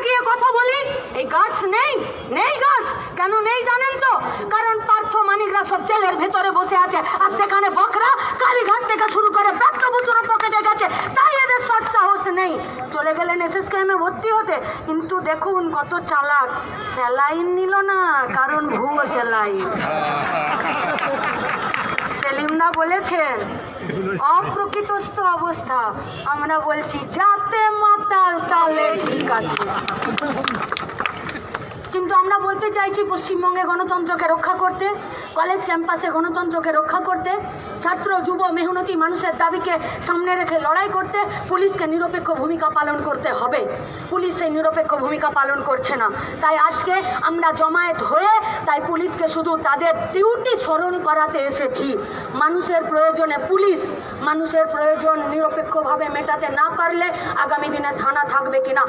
গিয়ে কথা বলি, এই গাছ নেই, নেই গাছ। কেন নেই জানেন তো? কারণ পার্থ মানিকরা সব জেলের ভেতরে বসে আছে, আর সেখানে বকরা কালীঘাট থেকে শুরু করে ব্যাটকাবুচুরো পকেটে গেছে, তাই এদের সৎ সাহস নেই। চলে গেলেন এসএসকেএমে ভর্তি হতে, কিন্তু দেখুন কত চালাক, স্যালাইন নিল না, কারণ ভুয়ো স্যালাইন। সেলিমদা বলেছেন অপ্রকৃতস্থ অবস্থা, আমরা বলছি যাতে মাতাল তালে ঠিক আছে। কিন্তু আমরা বলতে চাইছি পশ্চিমবঙ্গে গণতন্ত্রকে রক্ষা করতে, কলেজ ক্যাম্পাসে গণতন্ত্রকে রক্ষা করতে, ছাত্র যুব মেহনতি মানুষের দাবিকে সামনে রেখে লড়াই করতে পুলিশকে নিরপেক্ষ ভূমিকা পালন করতে হবে। পুলিশ সেই নিরপেক্ষ ভূমিকা পালন করছে না, তাই আজকে আমরা জমায়েত হয়ে তাই পুলিশকে শুধু তাদের ডিউটি স্মরণ করাতে এসেছি। মানুষের প্রয়োজনে পুলিশ মানুষের প্রয়োজন নিরপেক্ষভাবে মেটাতে না পারলে আগামী দিনে থানা থাকবে কিনা